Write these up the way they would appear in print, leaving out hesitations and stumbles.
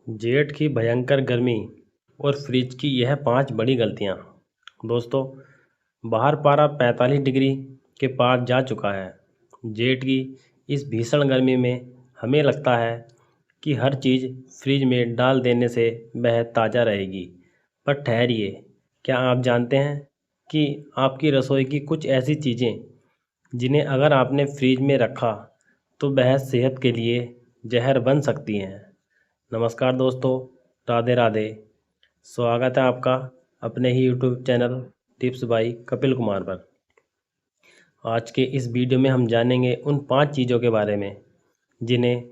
जेठ की भयंकर गर्मी और फ्रिज की यह 5 बड़ी गलतियां। दोस्तों, बाहर पारा 45 डिग्री के पार जा चुका है। जेठ की इस भीषण गर्मी में हमें लगता है कि हर चीज़ फ्रिज में डाल देने से वह ताज़ा रहेगी। पर ठहरिए, क्या आप जानते हैं कि आपकी रसोई की कुछ ऐसी चीज़ें जिन्हें अगर आपने फ्रिज में रखा तो वह सेहत के लिए जहर बन सकती हैं। नमस्कार दोस्तों, राधे राधे। स्वागत है आपका अपने ही YouTube channel tips by Kapil Kumar पर। आज के इस वीडियो में हम जानेंगे उन 5 चीज़ों के बारे में जिन्हें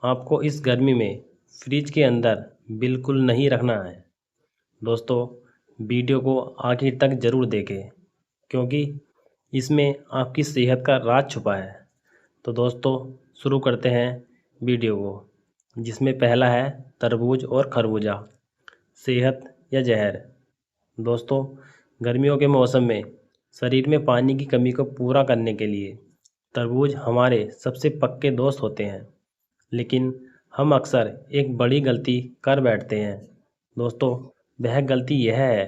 आपको इस गर्मी में फ्रिज के अंदर बिल्कुल नहीं रखना है। दोस्तों, वीडियो को आखिर तक ज़रूर देखें क्योंकि इसमें आपकी सेहत का राज छुपा है। तो दोस्तों, शुरू करते हैं वीडियो को, जिसमें पहला है तरबूज और खरबूजा, सेहत या जहर। दोस्तों, गर्मियों के मौसम में शरीर में पानी की कमी को पूरा करने के लिए तरबूज हमारे सबसे पक्के दोस्त होते हैं, लेकिन हम अक्सर एक बड़ी गलती कर बैठते हैं। दोस्तों, वह गलती यह है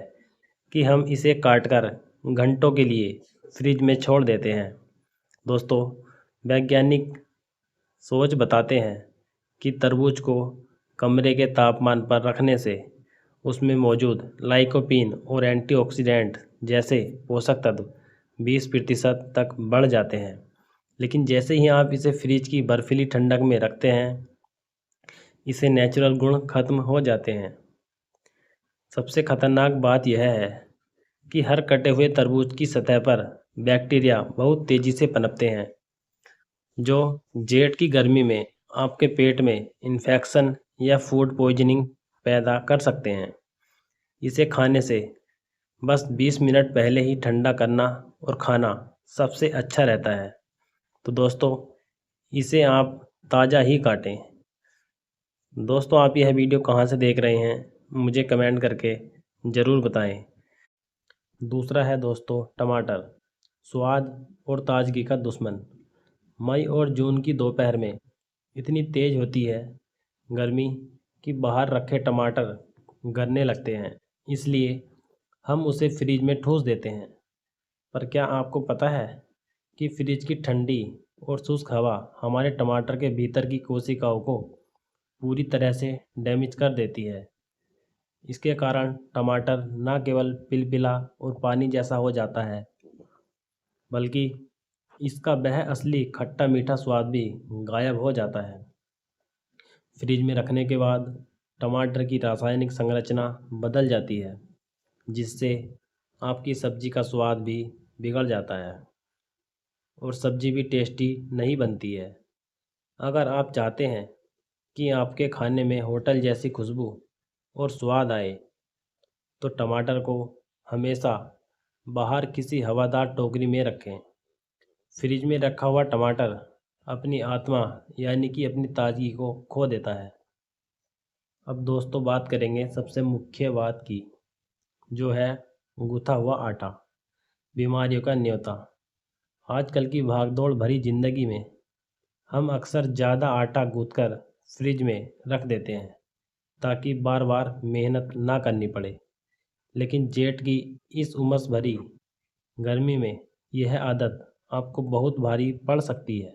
कि हम इसे काटकर घंटों के लिए फ्रिज में छोड़ देते हैं। दोस्तों, वैज्ञानिक सोच बताते हैं कि तरबूज को कमरे के तापमान पर रखने से उसमें मौजूद लाइकोपीन और एंटीऑक्सीडेंट जैसे पोषक तत्व 20% तक बढ़ जाते हैं। लेकिन जैसे ही आप इसे फ्रिज की बर्फीली ठंडक में रखते हैं, इसे नेचुरल गुण खत्म हो जाते हैं। सबसे खतरनाक बात यह है कि हर कटे हुए तरबूज की सतह पर बैक्टीरिया बहुत तेज़ी से पनपते हैं, जो जेठ की गर्मी में आपके पेट में इन्फेक्शन या फूड पॉइजनिंग पैदा कर सकते हैं। इसे खाने से बस 20 मिनट पहले ही ठंडा करना और खाना सबसे अच्छा रहता है। तो दोस्तों, इसे आप ताज़ा ही काटें। दोस्तों, आप यह वीडियो कहाँ से देख रहे हैं, मुझे कमेंट करके ज़रूर बताएं। दूसरा है दोस्तों टमाटर, स्वाद और ताजगी का दुश्मन। मई और जून की दोपहर में इतनी तेज़ होती है गर्मी कि बाहर रखे टमाटर गलने लगते हैं, इसलिए हम उसे फ्रिज में ठूस देते हैं। पर क्या आपको पता है कि फ्रिज की ठंडी और शुष्क हवा हमारे टमाटर के भीतर की कोशिकाओं को पूरी तरह से डैमेज कर देती है। इसके कारण टमाटर न केवल पिलपिला और पानी जैसा हो जाता है, बल्कि इसका वह असली खट्टा मीठा स्वाद भी गायब हो जाता है। फ्रिज में रखने के बाद टमाटर की रासायनिक संरचना बदल जाती है, जिससे आपकी सब्जी का स्वाद भी बिगड़ जाता है और सब्जी भी टेस्टी नहीं बनती है। अगर आप चाहते हैं कि आपके खाने में होटल जैसी खुशबू और स्वाद आए, तो टमाटर को हमेशा बाहर किसी हवादार टोकरी में रखें। फ्रिज में रखा हुआ टमाटर अपनी आत्मा यानी कि अपनी ताजगी को खो देता है। अब दोस्तों, बात करेंगे सबसे मुख्य बात की, जो है गूथा हुआ आटा, बीमारियों का न्योता। आजकल की भागदौड़ भरी ज़िंदगी में हम अक्सर ज़्यादा आटा गूंथकर फ्रिज में रख देते हैं ताकि बार बार मेहनत ना करनी पड़े। लेकिन जेठ की इस उमस भरी गर्मी में यह आदत आपको बहुत भारी पड़ सकती है।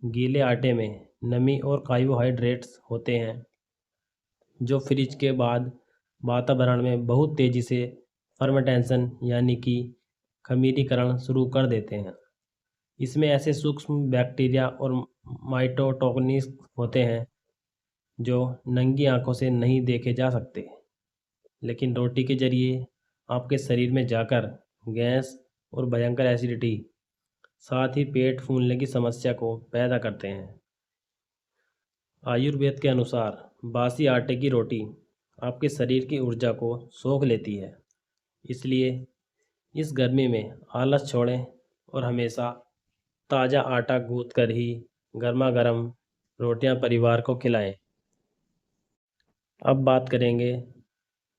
गीले आटे में नमी और कार्बोहाइड्रेट्स होते हैं, जो फ्रिज के बाद वातावरण में बहुत तेज़ी से फर्मेंटेशन यानी कि खमीरीकरण शुरू कर देते हैं। इसमें ऐसे सूक्ष्म बैक्टीरिया और माइटोटोकनिस होते हैं जो नंगी आंखों से नहीं देखे जा सकते, लेकिन रोटी के जरिए आपके शरीर में जाकर गैस और भयंकर एसिडिटी, साथ ही पेट फूलने की समस्या को पैदा करते हैं। आयुर्वेद के अनुसार बासी आटे की रोटी आपके शरीर की ऊर्जा को सोख लेती है, इसलिए इस गर्मी में आलस छोड़ें और हमेशा ताज़ा आटा गूंथ कर ही गर्मा गर्म रोटियां परिवार को खिलाएं। अब बात करेंगे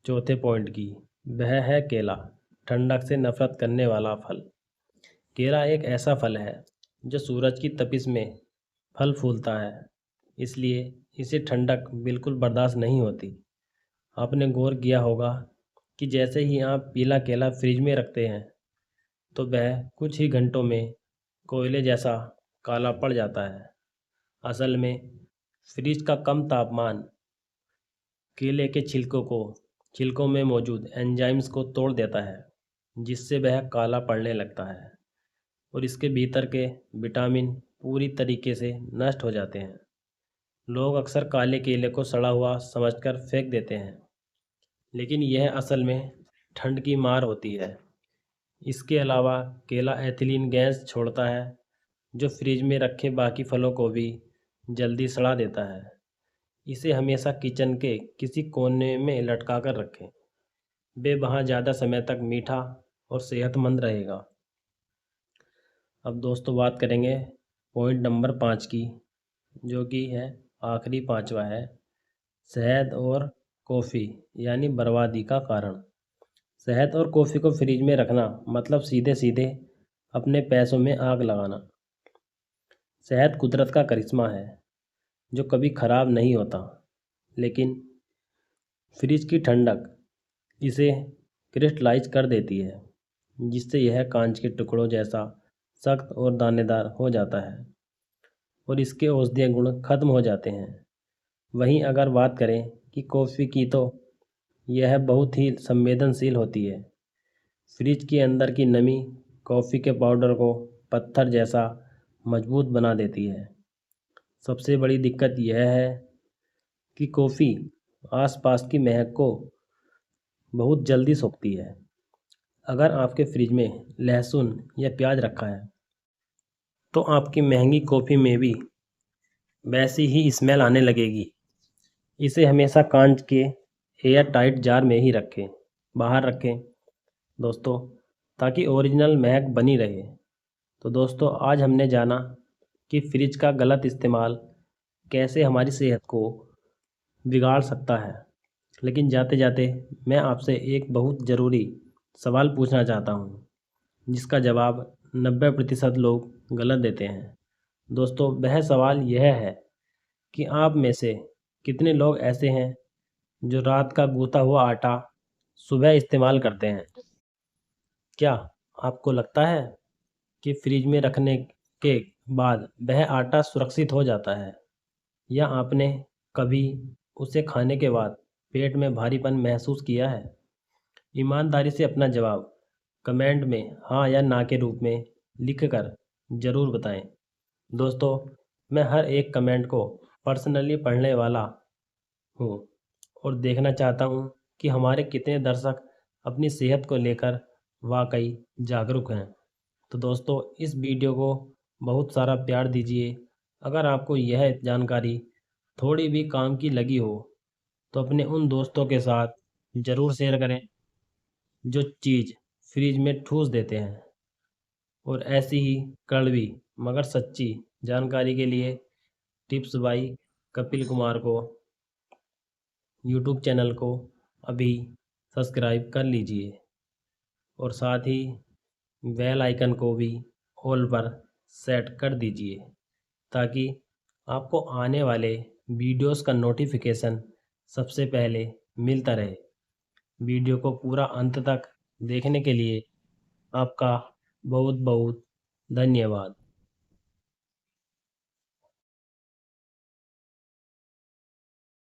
चौथे पॉइंट की, वह है केला, ठंडक से नफरत करने वाला फल। केला एक ऐसा फल है जो सूरज की तपिश में फल फूलता है, इसलिए इसे ठंडक बिल्कुल बर्दाश्त नहीं होती। आपने गौर किया होगा कि जैसे ही आप पीला केला फ्रिज में रखते हैं तो वह कुछ ही घंटों में कोयले जैसा काला पड़ जाता है। असल में फ्रिज का कम तापमान केले के छिलकों में मौजूद एंजाइम्स को तोड़ देता है, जिससे वह काला पड़ने लगता है और इसके भीतर के विटामिन पूरी तरीके से नष्ट हो जाते हैं। लोग अक्सर काले केले को सड़ा हुआ समझकर फेंक देते हैं, लेकिन यह असल में ठंड की मार होती है। इसके अलावा केला एथिलीन गैस छोड़ता है, जो फ्रिज में रखे बाकी फलों को भी जल्दी सड़ा देता है। इसे हमेशा किचन के किसी कोने में लटका कर रखें। वे वहाँ ज़्यादा समय तक मीठा और सेहतमंद रहेगा। अब दोस्तों बात करेंगे पॉइंट नंबर 5 की, जो कि है आखिरी 5वां है, शहद और कॉफ़ी यानी बर्बादी का कारण। शहद और कॉफ़ी को फ्रिज में रखना मतलब सीधे सीधे अपने पैसों में आग लगाना। शहद कुदरत का करिश्मा है जो कभी ख़राब नहीं होता, लेकिन फ्रिज की ठंडक इसे क्रिस्टलाइज कर देती है, जिससे यह कांच के टुकड़ों जैसा सख्त और दानेदार हो जाता है और इसके औषधीय गुण खत्म हो जाते हैं। वहीं अगर बात करें कि कॉफ़ी की, तो यह बहुत ही संवेदनशील होती है। फ्रिज के अंदर की नमी कॉफ़ी के पाउडर को पत्थर जैसा मजबूत बना देती है। सबसे बड़ी दिक्कत यह है कि कॉफ़ी आसपास की महक को बहुत जल्दी सोखती है। अगर आपके फ्रिज में लहसुन या प्याज रखा है तो आपकी महंगी कॉफ़ी में भी वैसी ही स्मेल आने लगेगी। इसे हमेशा कांच के एयर टाइट जार में ही रखें, बाहर रखें दोस्तों, ताकि ओरिजिनल महक बनी रहे। तो दोस्तों आज हमने जाना कि फ्रिज का गलत इस्तेमाल कैसे हमारी सेहत को बिगाड़ सकता है। लेकिन जाते जाते मैं आपसे एक बहुत ज़रूरी सवाल पूछना चाहता हूँ, जिसका जवाब 90% लोग गलत देते हैं। दोस्तों वह सवाल यह है कि आप में से कितने लोग ऐसे हैं जो रात का गूथा हुआ आटा सुबह इस्तेमाल करते हैं। क्या आपको लगता है कि फ्रिज में रखने के बाद वह आटा सुरक्षित हो जाता है, या आपने कभी उसे खाने के बाद पेट में भारीपन महसूस किया है? ईमानदारी से अपना जवाब कमेंट में हाँ या ना के रूप में लिखकर ज़रूर बताएं। दोस्तों मैं हर एक कमेंट को पर्सनली पढ़ने वाला हूँ और देखना चाहता हूँ कि हमारे कितने दर्शक अपनी सेहत को लेकर वाकई जागरूक हैं। तो दोस्तों इस वीडियो को बहुत सारा प्यार दीजिए। अगर आपको यह जानकारी थोड़ी भी काम की लगी हो तो अपने उन दोस्तों के साथ ज़रूर शेयर करें जो चीज़ फ्रिज में ठूस देते हैं। और ऐसी ही कड़वी मगर सच्ची जानकारी के लिए टिप्स बाई कपिल कुमार को यूट्यूब चैनल को अभी सब्सक्राइब कर लीजिए और साथ ही बेल आइकन को भी ऑल पर सेट कर दीजिए, ताकि आपको आने वाले वीडियोस का नोटिफिकेशन सबसे पहले मिलता रहे। वीडियो को पूरा अंत तक देखने के लिए आपका बहुत बहुत धन्यवाद।